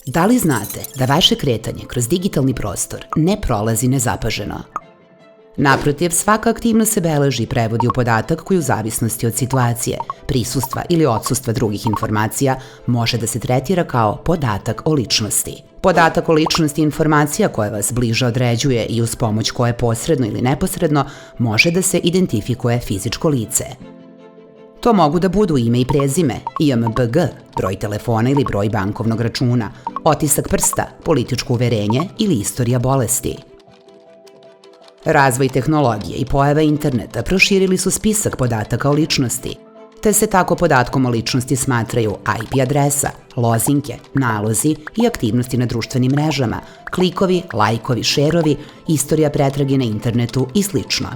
Da li znate da vaše kretanje kroz digitalni prostor ne prolazi nezapaženo? Naprotiv, svaka aktivnost se beleži i prevodi u podatak koji u zavisnosti od situacije, prisustva ili odsustva drugih informacija može da se tretira kao podatak o ličnosti. Podatak o ličnosti je informacija koja vas bliže određuje i uz pomoć koje posredno ili neposredno može da se identifikuje fizičko lice. To mogu da budu ime i prezime, IMBG, broj telefona ili broj bankovnog računa, otisak prsta, političko uverenje ili istorija bolesti. Razvoj tehnologije i pojava interneta proširili su spisak podataka o ličnosti, te se tako podatkom o ličnosti smatraju IP adresa, lozinke, nalozi i aktivnosti na društvenim mrežama, klikovi, lajkovi, šerovi, istorija pretrage na internetu i slično.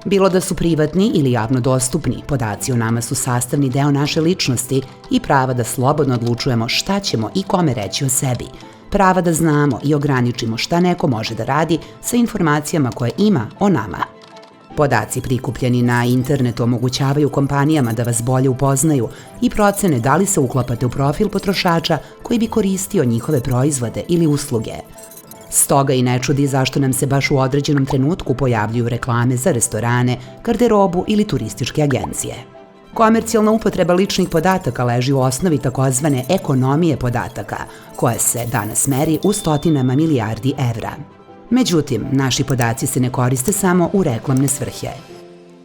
Bilo da su privatni ili javno dostupni, podaci o nama su sastavni deo naše ličnosti i prava da slobodno odlučujemo šta ćemo i kome reći o sebi, prava da znamo i ograničimo šta neko može da radi sa informacijama koje ima o nama. Podaci prikupljeni na internetu omogućavaju kompanijama da vas bolje upoznaju i procene da li se uklapate u profil potrošača koji bi koristio njihove proizvode ili usluge. Stoga i ne čudi zašto nam se baš u određenom trenutku pojavljuju reklame za restorane, garderobu ili turističke agencije. Komercijalna upotreba ličnih podataka leži u osnovi takozvane ekonomije podataka, koja se danas meri u stotinama milijardi evra. Međutim, naši podaci se ne koriste samo u reklamne svrhe.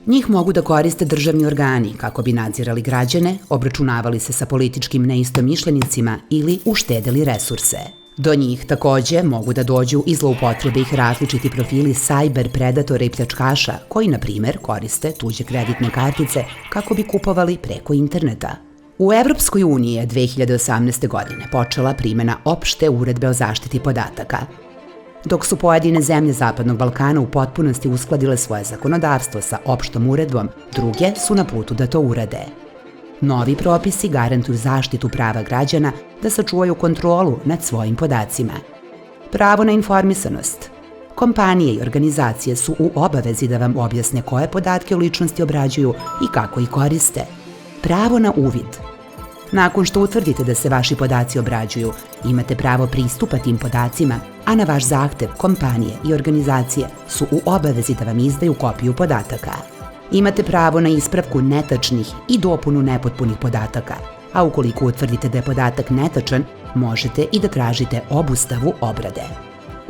Njih mogu da koriste državni organi kako bi nadzirali građane, obračunavali se sa političkim neistomišljenicima ili uštedeli resurse. Do njih takođe mogu da dođu i zloupotrebe ih različiti profili sajber predatora i pljačkaša koji, na primer, koriste tuđe kreditne kartice kako bi kupovali preko interneta. U Evropskoj uniji je 2018. godine počela primena opšte uredbe o zaštiti podataka. Dok su pojedine zemlje Zapadnog Balkana u potpunosti uskladile svoje zakonodavstvo sa opštom uredbom, druge su na putu da to urade. Novi propisi garantuju zaštitu prava građana da sačuvaju kontrolu nad svojim podacima. Pravo na informisanost. Kompanije i organizacije su u obavezi da vam objasne koje podatke o ličnosti obrađuju i kako ih koriste. Pravo na uvid. Nakon što utvrdite da se vaši podaci obrađuju, imate pravo pristupa tim podacima, a na vaš zahtev kompanije i organizacije su u obavezi da vam izdaju kopiju podataka. Imate pravo na ispravku netačnih i dopunu nepotpunih podataka, a ukoliko utvrdite da je podatak netačan, možete i da tražite obustavu obrade.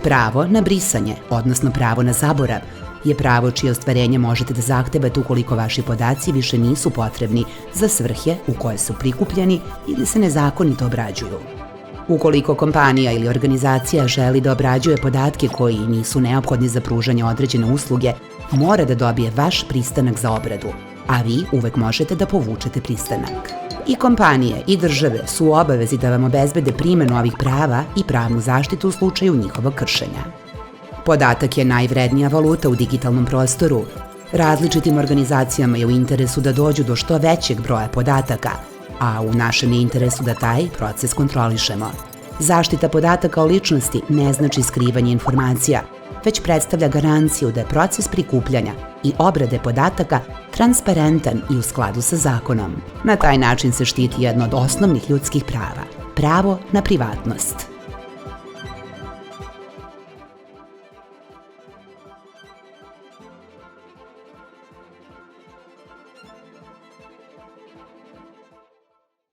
Pravo na brisanje, odnosno pravo na zaborav, je pravo čije ostvarenje možete da zahtevate ukoliko vaši podaci više nisu potrebni za svrhe u koje su prikupljeni ili se nezakonito obrađuju. Ukoliko kompanija ili organizacija želi da obrađuje podatke koji nisu neophodni za pružanje određene usluge, mora da dobije vaš pristanak za obradu, a vi uvek možete da povučete pristanak. I kompanije i države su u obavezi da vam obezbede primenu ovih prava i pravnu zaštitu u slučaju njihovog kršenja. Podatak je najvrednija valuta u digitalnom prostoru. Različitim organizacijama je u interesu da dođu do što većeg broja podataka, a u našem je interesu da taj proces kontrolišemo. Zaštita podataka o ličnosti ne znači skrivanje informacija, već predstavlja garanciju da je proces prikupljanja i obrade podataka transparentan i u skladu sa zakonom. Na taj način se štiti jedno od osnovnih ljudskih prava, pravo na privatnost.